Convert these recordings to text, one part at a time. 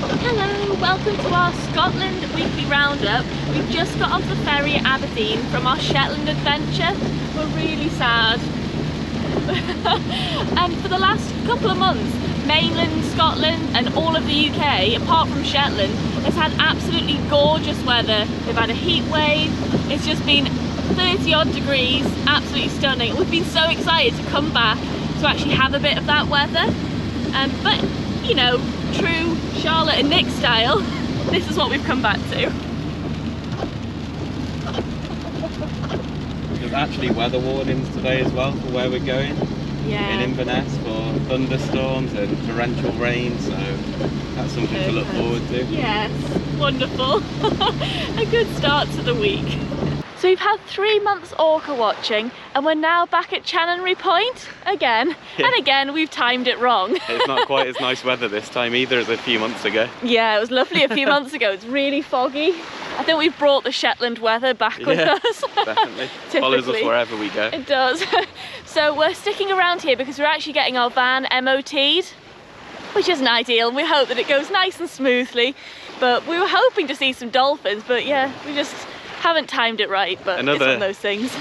Hello, welcome to our Scotland weekly roundup. We've just got off the ferry at Aberdeen from our Shetland adventure. We're really sad. And for the last couple of months, mainland Scotland and all of the UK, apart from Shetland, has had absolutely gorgeous weather. We've had a heat wave, it's just been 30 odd degrees, absolutely stunning. We've been so excited to come back to actually have a bit of that weather. But, you know, true Charlotte and Nick style, this is what we've come back to. There's actually weather warnings today as well for where we're going. Yeah. In Inverness for thunderstorms and torrential rain, so that's something to look forward to. Yes, wonderful. A good start to the week. So we've had 3 months orca watching and we're now back at Chanonrypoint again. Yeah. And again we've timed it wrong. It's not quite as nice weather this time either as a few months ago. Yeah, it was lovely a few months ago. It's really foggy. I think we've brought the Shetland weather back with us. Definitely. Follows us wherever we go. It does. So we're sticking around here because we're actually getting our van MOT'd, which isn't ideal. We hope that it goes nice and smoothly. But we were hoping to see some dolphins, but yeah, we just haven't timed it right, but it's one of those things.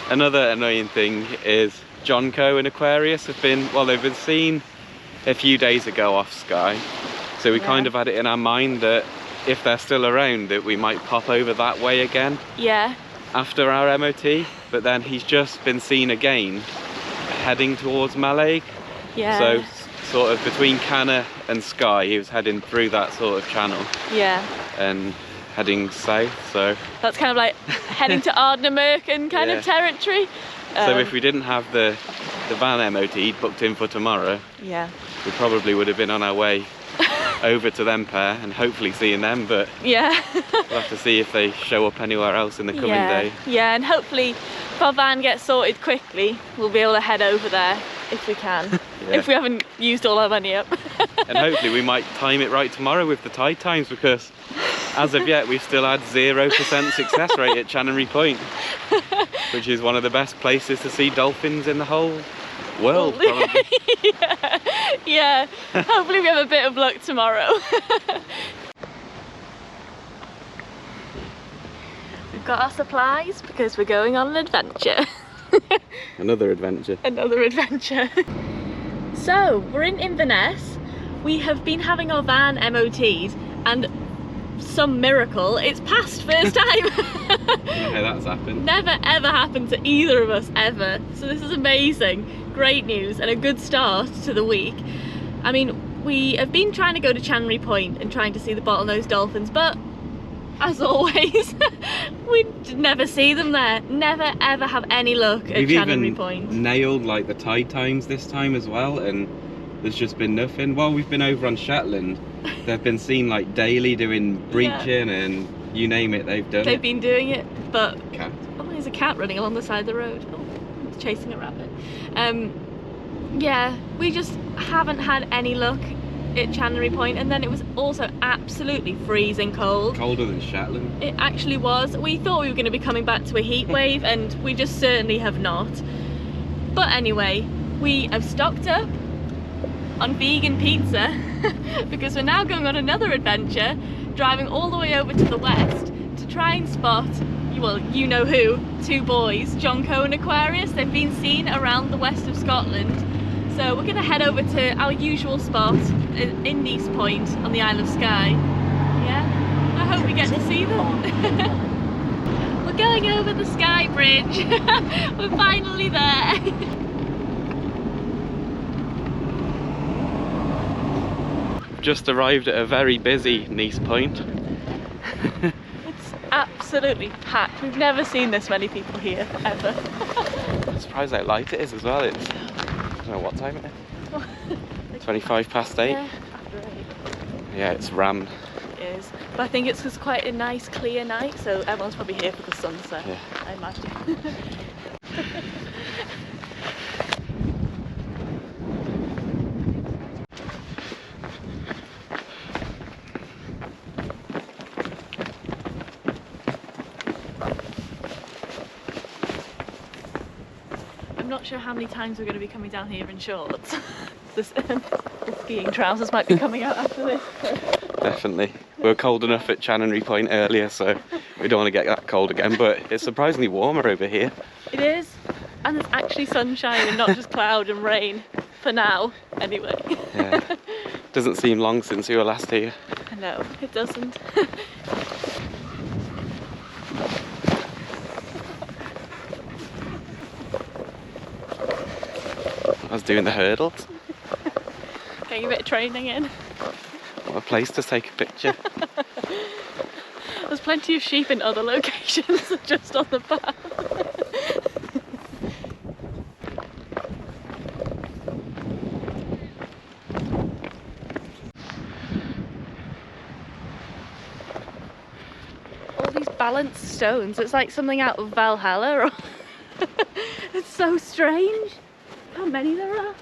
Another annoying thing is Coe Aquarius they've been seen a few days ago off Skye. So we kind of had it in our mind that if they're still around that we might pop over that way again. Yeah. After our MOT, but then he's just been seen again heading towards Mallaig. Yeah. So sort of between Canna and Skye, he was heading through that sort of channel. Yeah. And heading south, so that's kind of like heading to Ardnamurchan kind of territory. So if we didn't have the van MOT booked in for tomorrow, we probably would have been on our way over to them pair and hopefully seeing them, but we'll have to see if they show up anywhere else in the coming day. Yeah, and hopefully if our van gets sorted quickly, we'll be able to head over there if we can. If we haven't used all our money up. And hopefully we might time it right tomorrow with the tide times, because as of yet we've still had 0% success rate at Chanonrypoint, which is one of the best places to see dolphins in the whole world, probably. Yeah. Hopefully we have a bit of luck tomorrow. We've got our supplies because we're going on an adventure. Another adventure. Another adventure. So we're in Inverness. We have been having our van MOT'd and some miracle, it's passed first time. Yeah, that's happened. Never ever happened to either of us ever. So this is amazing. Great news and a good start to the week. I mean, we have been trying to go to Chanonrypoint and trying to see the bottlenose dolphins, but as always, we never see them there. Never ever have any luck at Chanonrypoint. We've even nailed like the tide times this time as well, and there's just been nothing. While we've been over on Shetland, they've been seen like daily doing breaching and you name it, they've been doing it, but cat. Oh, there's a cat running along the side of the road. Oh, it's chasing a rabbit. Yeah, we just haven't had any luck at Chanonrypoint, and then it was also absolutely freezing cold. Colder than Shetland. It actually was. We thought we were going to be coming back to a heat wave and we just certainly have not. But anyway, we have stocked up on vegan pizza because we're now going on another adventure, driving all the way over to the west to try and spot, well, you know who, 2 boys, Coe Aquarius. They've been seen around the west of Scotland. So we're going to head over to our usual spot in Neistpoint on the Isle of Skye. Yeah, I hope we get to see them. We're going over the Skye Bridge. We're finally there. Just arrived at a very busy Neistpoint. It's absolutely packed. We've never seen this many people here, ever. I'm surprised how light it is as well. It's, I don't know what time it is. 25 past 8. Yeah, after 8. Yeah, it's rammed. It is. But I think it's quite a nice clear night, so everyone's probably here for the sunset, I imagine. I'm not sure how many times we're going to be coming down here in shorts. This skiing trousers might be coming out after this. Definitely. We were cold enough at Chanonrypoint earlier, so we don't want to get that cold again, but it's surprisingly warmer over here. It is, and there's actually sunshine and not just cloud and rain, for now, anyway. Yeah. Doesn't seem long since we were last here. No, it doesn't. I was doing the hurdles. Getting a bit of training in. What a place to take a picture. There's plenty of sheep in other locations, just on the path. All these balanced stones, it's like something out of Valhalla. Or it's so strange how many there are.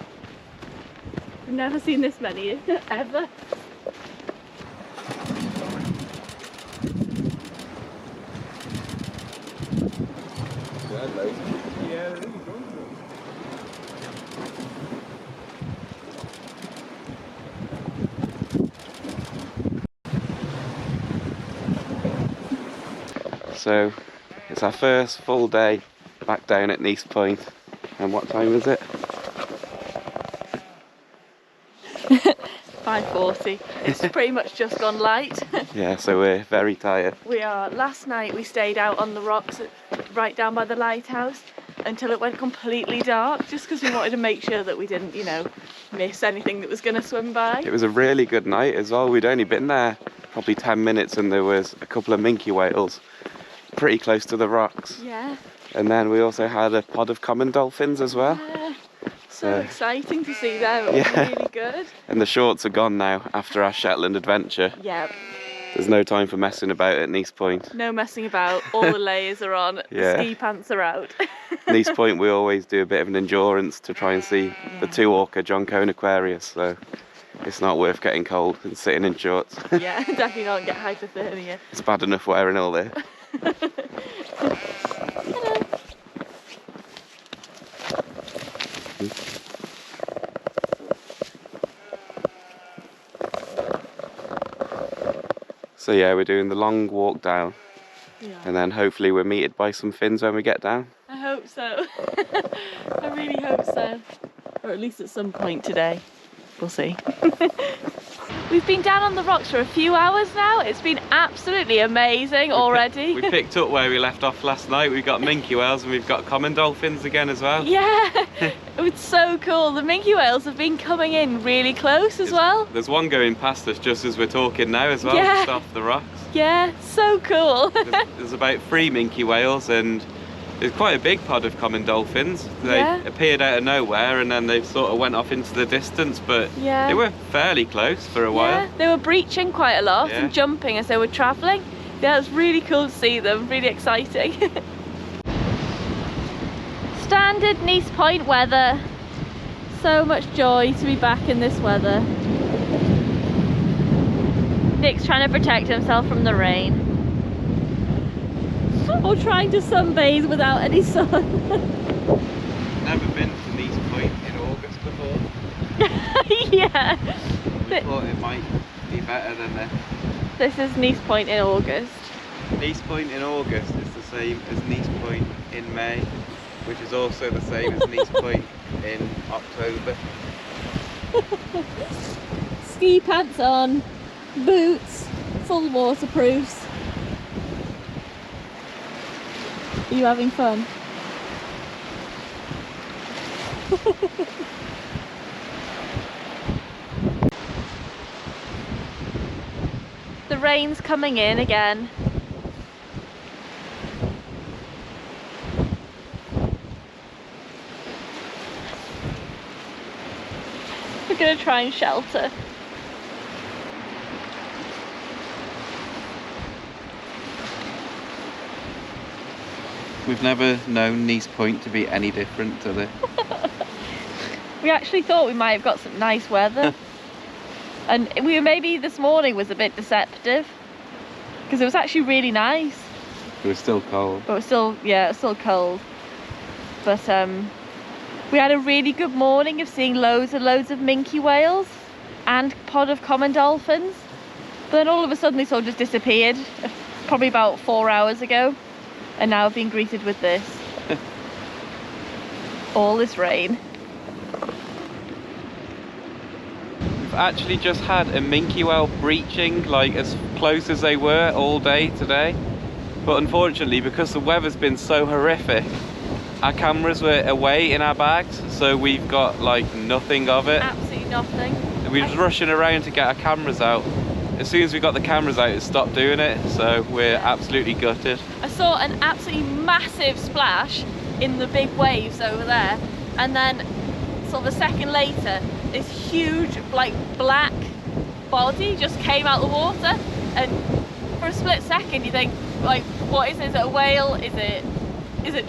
I've never seen this many, ever. So it's our first full day back down at Neistpoint. And what time is it? 5:40. It's pretty much just gone light. Yeah, so we're very tired. We are. Last night we stayed out on the rocks right down by the lighthouse until it went completely dark, just because we wanted to make sure that we didn't, you know, miss anything that was going to swim by. It was a really good night as well. We'd only been there probably 10 minutes and there was a couple of minkewhales pretty close to the rocks. Yeah. And then we also had a pod of commondolphins as well. Yeah. So exciting to see them. It was really good. And the shorts are gone now after our Shetland adventure. Yeah. There's no time for messing about at Neistpoint. No messing about. All the layers are on. Yeah. The ski pants are out. Neistpoint, we always do a bit of an endurance to try and see the two Orca Coe Aquarius. So it's not worth getting cold and sitting in shorts. Yeah, definitely not get hypothermia. It's bad enough wearing all this. Hello. So yeah, we're doing the long walk down, and then hopefully we're meted by some fins when we get down. I hope so. I really hope so. Or at least at some point today. We'll see. We've been down on the rocks for a few hours now. It's been absolutely amazing already. We picked up where we left off last night. We've got minkewhales and we've got commondolphins again as well. Yeah, it was so cool. The minkewhales have been coming in really close as well. There's one going past us just as we're talking now as well, just off the rocks. Yeah, so cool. There's about 3 minkewhales and there's quite a big pod of commondolphins. They appeared out of nowhere and then they sort of went off into the distance, but they were fairly close for a while. They were breaching quite a lot and jumping as they were travelling. Yeah, it was really cool to see them, really exciting. Standard Neistpoint weather. So much joy to be back in this weather. Nick's trying to protect himself from the rain. Or trying to sunbathe without any sun. Never been to Neistpoint in August before. Yeah. I thought it might be better than this. This is Neistpoint in August. Neistpoint in August is the same as Neistpoint in May, which is also the same as Neistpoint in October. Ski pants on, boots, full waterproofs. Are you having fun? The rain's coming in again. We're gonna try and shelter. We've never known Neistpoint to be any different to this. We actually thought we might have got some nice weather. And maybe this morning was a bit deceptive because it was actually really nice. It was still cold. But it was still, it was still cold. But we had a really good morning of seeing loads and loads of minke whales and pod of common dolphins. But then all of a sudden they sort of just disappeared, probably about 4 hours ago. And now I've been greeted with this. All this rain. We've actually just had a minke whale breaching, like as close as they were all day today. But unfortunately, because the weather's been so horrific, our cameras were away in our bags, so we've got like nothing of it. Absolutely nothing. And we were just rushing around to get our cameras out. As soon as we got the cameras out, it stopped doing it, so we're absolutely gutted. I saw an absolutely massive splash in the big waves over there, and then sort of a second later, this huge like black body just came out of the water, and for a split second you think, like, what is it? Is it a whale? Is it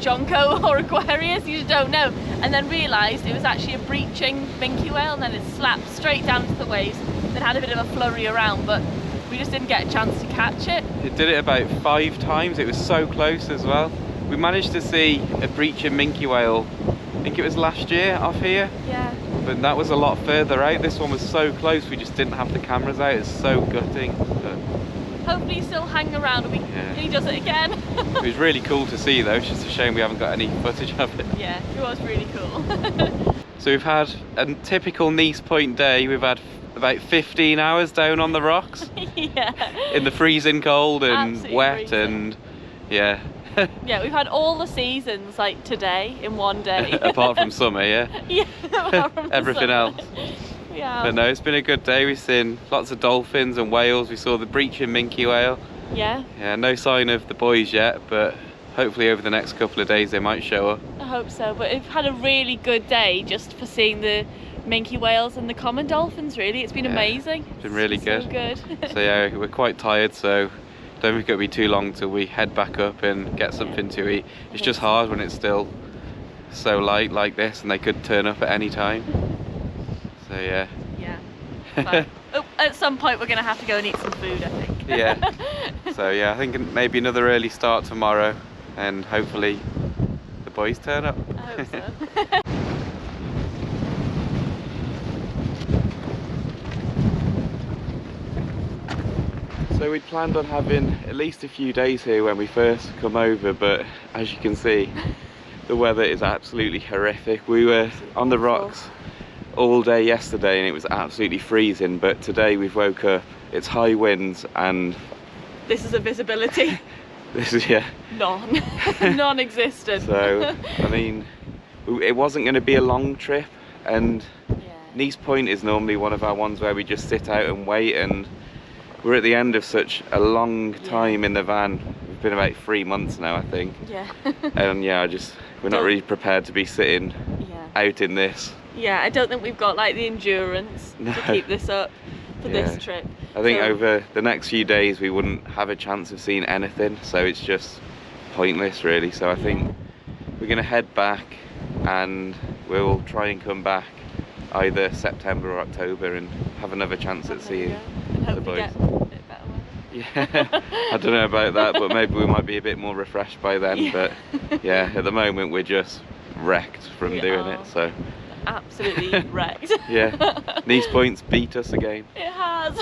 Coe or Aquarius? You just don't know. And then realised it was actually a breaching minke whale, and then it slapped straight down to the waves, then had a bit of a flurry around, but we just didn't get a chance to catch it. It did it about 5 times, it was so close as well. We managed to see a breaching minke whale, I think it was last year off here. Yeah. But that was a lot further out. This one was so close, we just didn't have the cameras out. It's so gutting. But hopefully you still hang around and he does it again. It was really cool to see though. It's just a shame we haven't got any footage of it. Yeah, it was really cool. So we've had a typical neistpoint day. We've had about 15 hours down on the rocks. Yeah. In the freezing cold and absolutely wet freezing. And yeah. Yeah, we've had all the seasons like today in one day. Apart from summer, yeah. Yeah, apart from everything summer. else. Yeah. But no, it's been a good day. We've seen lots of dolphins and whales. We saw the breaching minke whale. Yeah. Yeah, no sign of the boys yet, but hopefully over the next couple of days they might show up. I hope so, but we've had a really good day just for seeing the minke whales and the common dolphins, really. It's been amazing. It's been really good. So good. So yeah, we're quite tired, so don't think it'll be too long till we head back up and get something to eat. It's just hard when it's still so light like this and they could turn up at any time. So yeah. Yeah. At some point we're going to have to go and eat some food, I think. Yeah. So yeah, I think maybe another early start tomorrow and hopefully the boys turn up. I hope so. So we'd planned on having at least a few days here when we first come over, but as you can see, the weather is absolutely horrific. We were on the rocks all day yesterday and it was absolutely freezing, but today we've woke up, it's high winds and... This is a visibility. This is, yeah. None. Non-existent. So, I mean, it wasn't going to be a long trip, and Neistpoint is normally one of our ones where we just sit out and wait, and we're at the end of such a long time in the van. We've been about 3 months now, I think. Yeah. And yeah, we're not really prepared to be sitting out in this. Yeah, I don't think we've got like the endurance to keep this up for this trip. I think over the next few days we wouldn't have a chance of seeing anything, so it's just pointless really. So I think we're going to head back and we'll try and come back either September or October and have another chance at seeing the boys. Get a bit better weather. Yeah, I don't know about that, but maybe we might be a bit more refreshed by then. But yeah, at the moment we're just wrecked from doing it. So absolutely wrecked. Yeah, Neistpoint's beat us again. It has.